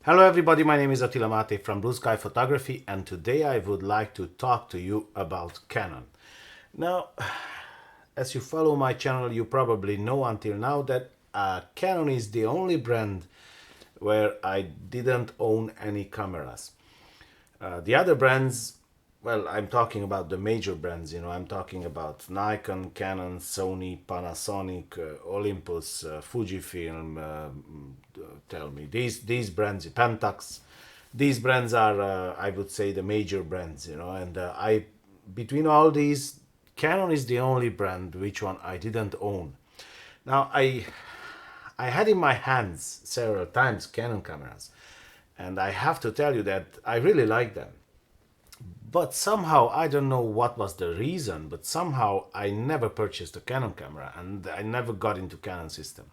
Hello everybody, my name is athe from Blue Sky Photography, and today I would like to talk to you about Canon. Now, as you follow my channel, you probably know until now that Canon is the only brand where I didn't own any cameras. The other brands, well, I'm talking about the major brands, I'm talking about Nikon, Canon, Sony, Panasonic, Olympus, Fujifilm, tell me, these brands, Pentax, these brands are, I would say, the major brands, and between all these, Canon is the only brand which one I didn't own. Now, I had in my hands several times Canon cameras, and I have to tell you that I really like them. But somehow, I don't know what was the reason, but somehow I never purchased a Canon camera and I never got into Canon system.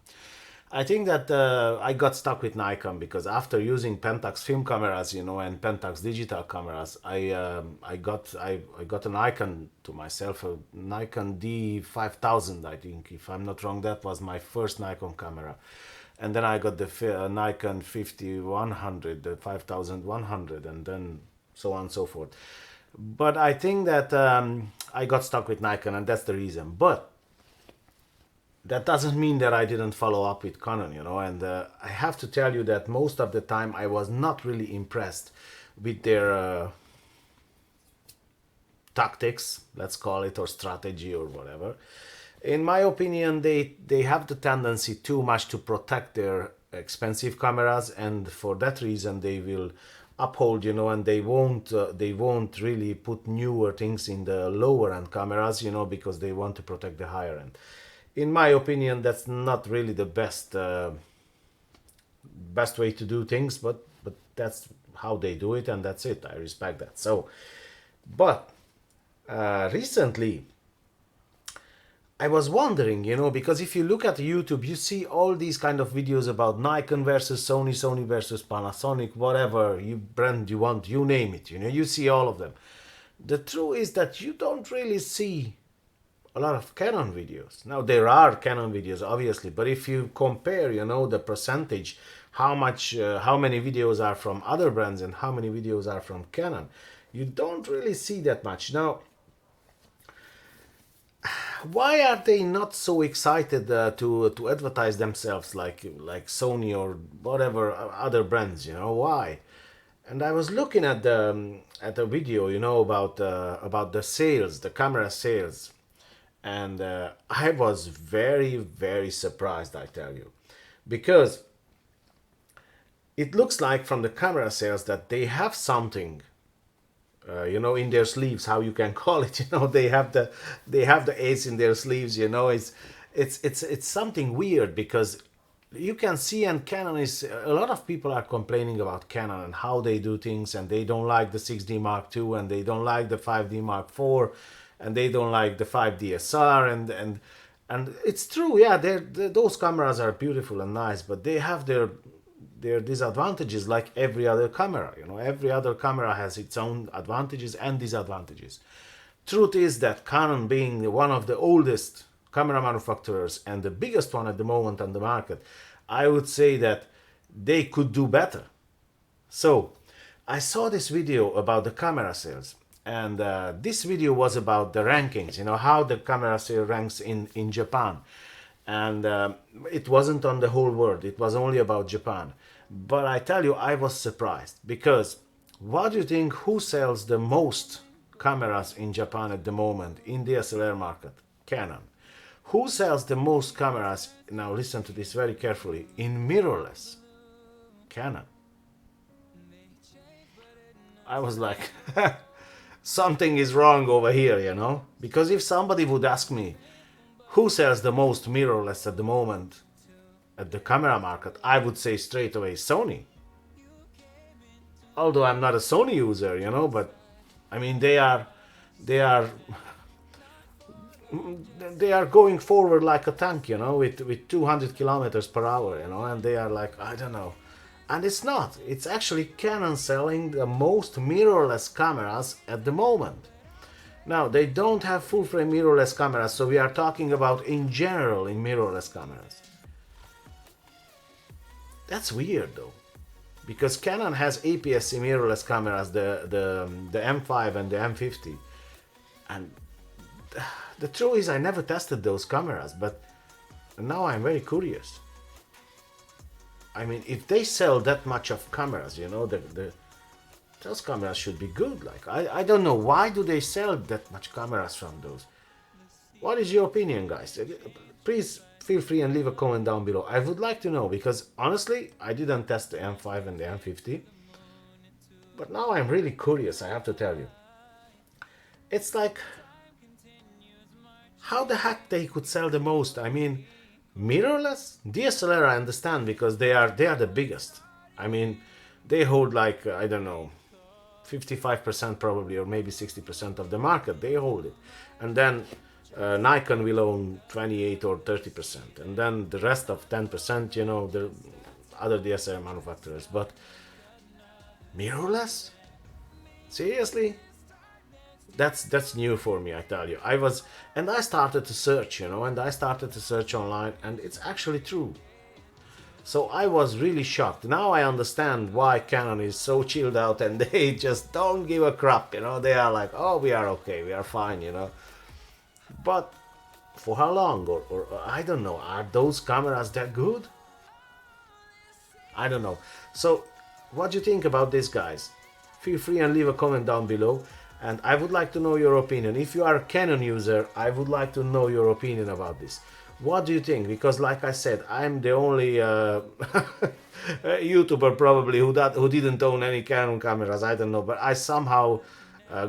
I think that I got stuck with Nikon because after using Pentax film cameras, and Pentax digital cameras, I got a Nikon to myself, a Nikon D5000, I think, if I'm not wrong, that was my first Nikon camera. And then I got the Nikon 5100, the 5100, and then so on and so forth. But I think that I got stuck with Nikon, and that's the reason. But that doesn't mean that I didn't follow up with Canon, and I have to tell you that most of the time I was not really impressed with their tactics, let's call it, or strategy or whatever. In my opinion, they have the tendency too much to protect their expensive cameras, and for that reason they will uphold, and they won't really put newer things in the lower end cameras, because they want to protect the higher end. In my opinion, that's not really the best way to do things, but that's how they do it, and that's it. I respect that. So, but recently I was wondering, because if you look at YouTube, you see all these kind of videos about Nikon versus Sony, Sony versus Panasonic, whatever you brand you want, you name it, you see all of them. The truth is that you don't really see a lot of Canon videos. Now, there are Canon videos, obviously, but if you compare, the percentage, how many videos are from other brands and how many videos are from Canon, you don't really see that much. Now, why are they not so excited to advertise themselves like Sony or whatever other brands? Why? And I was looking at a video, about the sales, the camera sales, and I was very, very surprised, I tell you, because it looks like from the camera sales that they have something, in their sleeves, how you can call it. They have the ace in their sleeves. It's something weird, because you can see, and Canon is, a lot of people are complaining about Canon and how they do things, and they don't like the 6D Mark II, and they don't like the 5D Mark IV, and they don't like the 5D SR, and it's true, yeah, those cameras are beautiful and nice, but they have their disadvantages, like every other camera. Every other camera has its own advantages and disadvantages. Truth is that Canon, being one of the oldest camera manufacturers and the biggest one at the moment on the market, I would say that they could do better. So I saw this video about the camera sales, and this video was about the rankings, how the camera sale ranks in Japan. And it wasn't on the whole world, it was only about Japan. But I tell you, I was surprised, because what do you think, who sells the most cameras in Japan at the moment in the DSLR market? Canon. Who sells the most cameras, now listen to this very carefully, in mirrorless? Canon. I was like, something is wrong over here, because if somebody would ask me who sells the most mirrorless at the moment at the camera market, I would say straight away Sony. Although I'm not a Sony user, but I mean, they are they are going forward like a tank, with 200 kilometers per hour, and they are like, I don't know. And it's not. It's actually Canon selling the most mirrorless cameras at the moment. Now, they don't have full-frame mirrorless cameras, so we are talking about in general in mirrorless cameras. That's weird, though. because Canon has aps-c mirrorless cameras, the M5 and the M50, and the truth is I never tested those cameras, but now I'm very curious. I mean, if they sell that much of cameras, you know, those cameras should be good. Like, I don't know, why do they sell that much cameras from those? What is your opinion, guys? Please feel free and leave a comment down below. I would like to know, because honestly, I didn't test the M5 and the M50, but now I'm really curious, I have to tell you. It's like, how the heck they could sell the most? I mean, mirrorless? DSLR I understand, because they are the biggest. I mean, they hold like, I don't know, 55% probably, or maybe 60% of the market. They hold it. And then Nikon will own 28 or 30%. And then the rest of 10%, you know, the other DSLR manufacturers. But mirrorless? Seriously? That's new for me, I tell you. I started to search, you know, and I started to search online, and it's actually true. So I was really shocked. Now I understand why Canon is so chilled out and they just don't give a crap, you know. They are like, oh, we are okay, we are fine, you know. But for how long? Or I don't know, are those cameras that good? I don't know. So what do you think about this, guys? Feel free and leave a comment down below. And I would like to know your opinion. If you are a Canon user, I would like to know your opinion about this. What do you think? Because like I said, I'm the only YouTuber probably who didn't own any Canon cameras. I don't know, but I somehow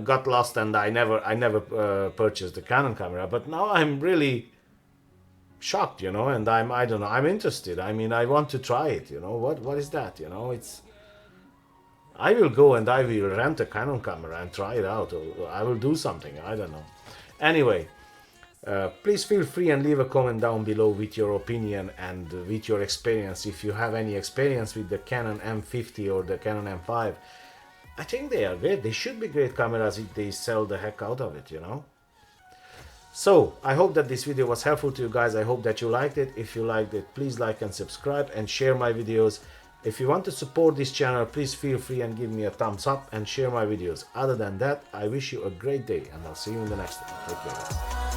got lost and I never purchased the Canon camera. But now I'm really shocked, you know, and I don't know, I'm interested. I mean, I want to try it, you know. What is that, you know? I will go and I will rent a Canon camera and try it out, or I will do something, I don't know. Anyway, please feel free and leave a comment down below with your opinion and with your experience. If you have any experience with the Canon M50 or the Canon M5, I think they are great. They should be great cameras if they sell the heck out of it, you know. So, I hope that this video was helpful to you guys. I hope that you liked it. If you liked it, please like and subscribe and share my videos. If you want to support this channel, please feel free and give me a thumbs up and share my videos. Other than that, I wish you a great day and I'll see you in the next one. Take care, guys.